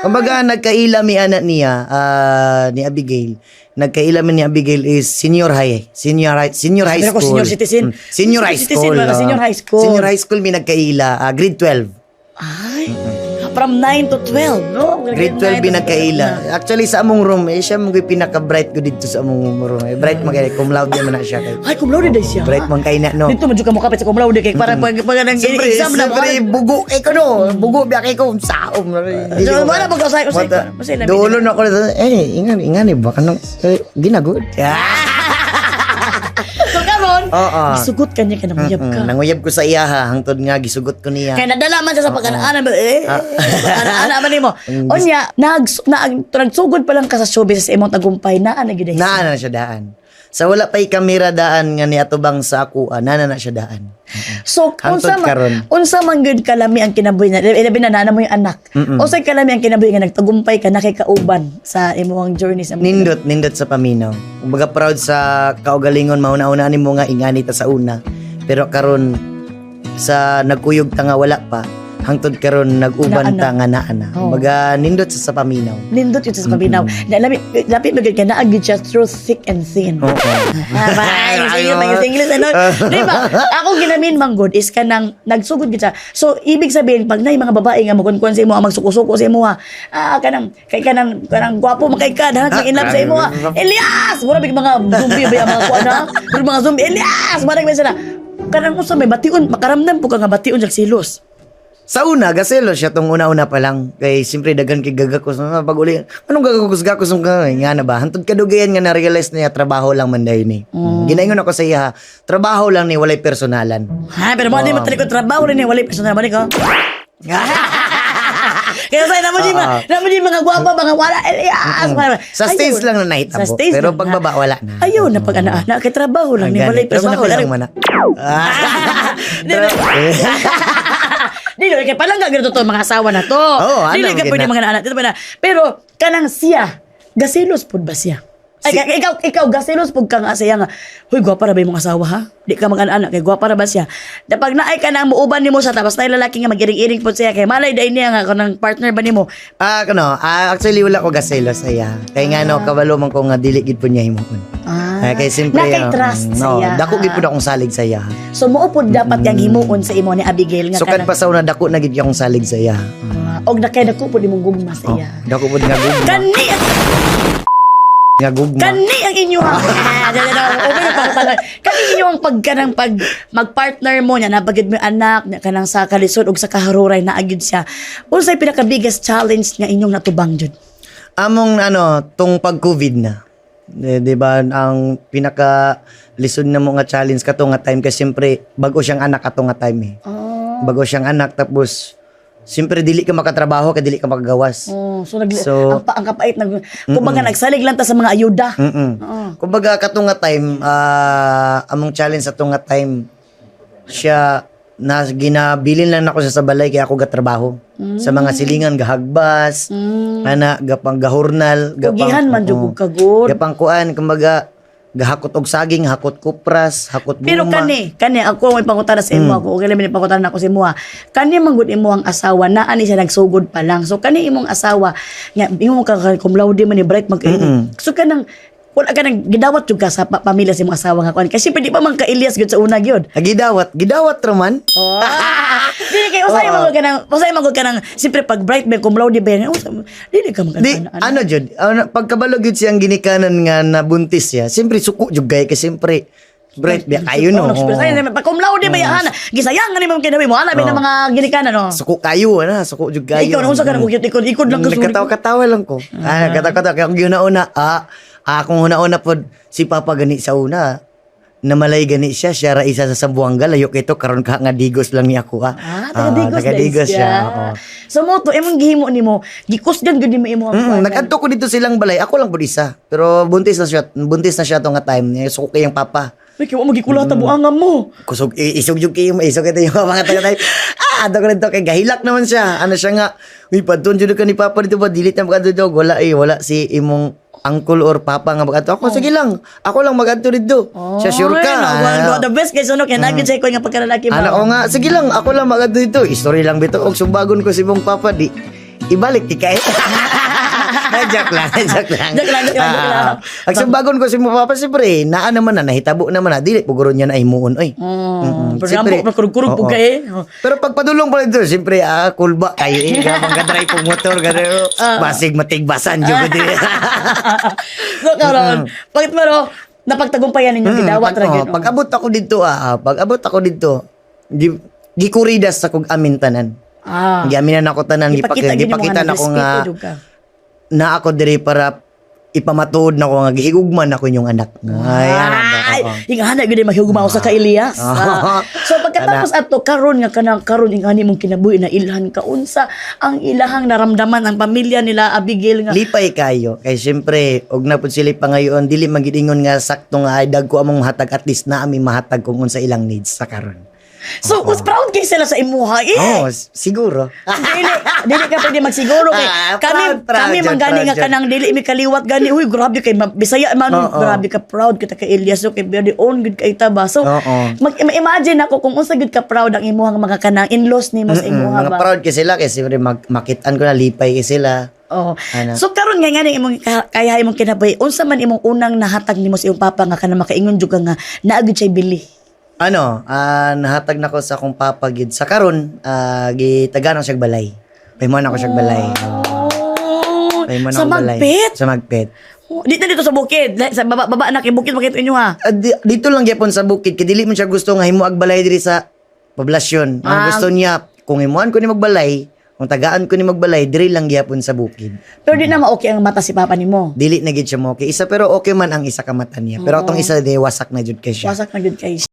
Kumbaga, nagkaila mi anak niya, ni Abigail. Nagkaila mi ni Abigail is senior high Sabi school. ko, senior citizen. Senior high school. Senior high school. Senior high school mi nagkaila, grade 12. Ay, from 9 to 12, no? Grade 12 mi nagkaila. Actually, sa among room, siya mo pinaka-bright ko dito sa among room. Bright man kay cum laude man na siya. Ay, cum laude day siya. Bright man kay na, no? Dito man ka mo kapit sa cum laude kay para pag nang exam na Siyempre, bugo ko no. Bugo biya kay ko saom. Wala pag usay Dulo na ko ingani ba kanang ginagod. So karon, Oo. isugot kanya ka nanguyab ka. Nanguyab ko sa iya ha, hangtod nga gisugot ko niya. Kaya nadala man siya sa pag-ana ana man nimo. Onya, nagsugod pa lang ka sa showbiz sa imong tagumpay na gyud. Naana na siya daan. Sa wala pa'y kamera daan nga ni atubang sa ako, naana na siya daan. So, unsa man gyud kalami ang kinabuhi na, ilabi na nana mo yung anak. Unsay kalami ang kinabuhi nga nagtagumpay ka nakikauban sa imong journey sa Nindot sa paminaw. Kumbaga proud sa kaugalingon mauna-una nimo nga ingani ta sa una. Pero karon sa nagkuyog ta nga wala pa, hangtod karon nag-uban ta nga naana. Kumbaga nindot sa paminaw. Nindot yun sa paminaw. Lapit magiging ka na agad siya through thick and thin. English, ano? Diba? Ako ginamin manggod is ka nang nagsugod kita. So, ibig sabihin, pag na yung mga babae nga magkunkuan sa imo, magsuko-suko sa imo, kanang gwapo, makaikad, kang in love sa imo, Elias! Mura big mga zombie ba yung mga kuan ha? Mga zombie, Elias! Marag may sana. Kanang usa may bation, makaramdam po ka nga bation jak silos. Sa una, gaselo siya tong una-una pa lang. Kay siyempre dagan kay gagakos na pag uli. Anong gagakos nga na ba? Hantod kadugayan nga na-realize niya trabaho lang man dayon ni. Ginaingon ako sa iya, trabaho lang ni walay personalan. Ha, pero mo di matalikod trabaho rin ni walay personalan ba ni ko? Kaya sa namo di mga gwapa, mga wala Elias. Sa stage lang na nahitabo. Pero pagbaba wala na. Ayaw na pag ana-ana kay trabaho lang ni walay personalan. Trabaho lang man. Dili kay palangga gyud to mga asawa na to. Dili ka pwede mga anak dito ba na. Pero kanang siya, gasilos pud ba siya? Ay ikaw gasilos pud ka nga siya nga. Hoy gwapa ra ba imong asawa ha? Di ka mag-anak kay gwapa ra ba siya? Da pag naay ka nang muuban nimo sa tapos na lalaki nga magiring-iring pud siya kay malay day niya nga kanang partner ba nimo? Actually wala ko gasilos sa iya. Kay nga no kabalo man ko nga dili gid pud niya himuon. Kay simpre nakay-trust siya. Dako gid pud akong salig sa iya. So mao pud dapat yang himuon sa imo ni Abigail nga kanang. So pa sa una dako na gid akong salig sa iya. Og nakay dako pud imong gugma sa iya. Dako pud nga gugma. Kani ang inyo kani inyo ang pag magpartner mo niya nabagid mo anak niya kanang sa kalisod og sa kaharuray na agid siya. Unsay pinaka biggest challenge nga inyong natubang jud? Among tung pag-COVID na. Di ba ang pinaka lisod na mo nga challenge kato nga time kasi siyempre bago siyang anak ato nga time eh. Bago siyang anak tapos siyempre dili ka makatrabaho kay dili ka makagawas. Ang kapait kumbaga nagsalig lang ta sa mga ayuda. Kumbaga kato nga time among challenge ato nga time siya na ginabilin lang ako sa balay kaya ako gatrabaho sa mga silingan gahagbas ana gapang gahurnal gihan man jud kagod gapang kuan kumbaga gahakot og saging, hakot kupras, hakot guma. Pero kani ako may pangutana sa imo ako, okay lang may pangutana ako sa imo. Kani manggod imo ang asawa na ani siya nagsugod pa lang. So kani imong asawa nga imong ka cum laude man ni bright So kanang wala ka nang gidawat jud ka sa pamilya sa imong asawa nga kuan. Kasi pwede pa man ka Elias gyud sa una gyud. Gidawat raman. Dili kay usay magod ka nang siyempre pag bright may cum laude ba dili ka ano jud pagkabalo gyud siyang ginikanan nga nabuntis siya siyempre suko jud gay kasi siyempre bright biya kayo no pag cum laude ba yan gisayangan ni mo kinabi mo ana ba ng mga ginikanan no suko kayo suko jud gayo ikaw unsa ka nang ikod lang ka katawa lang ko katawa kay una akong una pod si Papa gani sa una namalay gani siya ra isa sa Sambuanga layo kito karon ka nga digos lang ni ako taga digos siya. So mo to imong gihimo nimo gikusgan gyud nimo imo nag-adto ko dito silang balay ako lang pud isa pero buntis na siya to nga time so kay ang papa kay mo magikulata buangam mo kusog isog jud kay isog ito yung mga taga tayo ato ko dito kay gahilak naman siya ano siya nga padton jud ka ni papa dito ba dilit na magadto dog wala si imong uncle or papa nga mag-adto ako sige lang ako lang mag-adto dito siya sure ka the best kay suno kay nagid say ko nga pagkalalaki mo nga sige lang ako lang mag-adto dito story lang bitaw og sumbagon ko si mong papa ibalik ti kay. Joke lang. Joke lang. Agsabagon ko si mo papa siyempre, naa naman na nahitabo naman na dili puguro niya na imuon oy. Pero Siyempre, namo kurug-kurug po oo. kay. Pero pag padulong pa dito, siyempre kulba kayo gabang gadray pong motor gadray. Basig matigbasan jud di. So karon, bakit maro napagtagumpayan ninyo gidawat ra gyud. Pag abot ako dito, gikuridas sa kog amintanan. Giaminan ako tanan, gipakita na ko nga na ako diri para ipamatuod na ko nga gihigugman ako inyong anak. Ay, ingana gyud mahigugma sa ka Elias. So pagkatapos ato karon nga karon ingani mong kinabuhi na ilhan ka unsa ang ilahang naramdaman ang pamilya nila Abigail nga Lipay kayo. Kay siyempre, og na pud sila pa ngayon, dili magidingon nga sakto nga ay dagko among mahatag at least na ami mahatag kung unsa ilang needs sa karon. So, was proud kayo sila sa imuha eh. Siguro. Dili ka pwede magsiguro kay kami manggani nga kanang dili mi kaliwat gani. Uy, grabe kay Bisaya man, grabe ka proud kita kay Elias so kay very own good kay taba. So, imagine ako kung unsa gud ka proud ang imuha nga mga kanang in-laws nimo sa imuha Mga ba. proud kay sila kay siyempre makitaan ko na lipay kay sila. Oh. Ano? So karon nga ngani imong kaya imong kinabuhi. Unsa man imong unang nahatag nimo sa imong papa nga kanang makaingon jud ka nga naagud siya bili. Nahatag na ko sa akong papagid. Sa karon, gitagaan siya balay. Payman ako siya balay. Payman Sa ako balay. Magpet? Sa Magpet. Dito sa bukid. Sa baba na kay bukid makita inyo ha. Dito lang gyapon sa bukid. Kaya dili mo siya gusto nga himuag balay diri sa poblasyon. Ang gusto niya, kung himuan ko ni magbalay, kung tagaan ko ni magbalay, diri lang gyapon sa bukid. Pero di na ma-okay ang mata si papa nimo. Dili na gid siya mo okay. Isa pero okay man ang isa ka mata niya. Pero atong isa di wasak na jud kay siya. Wasak na gud kay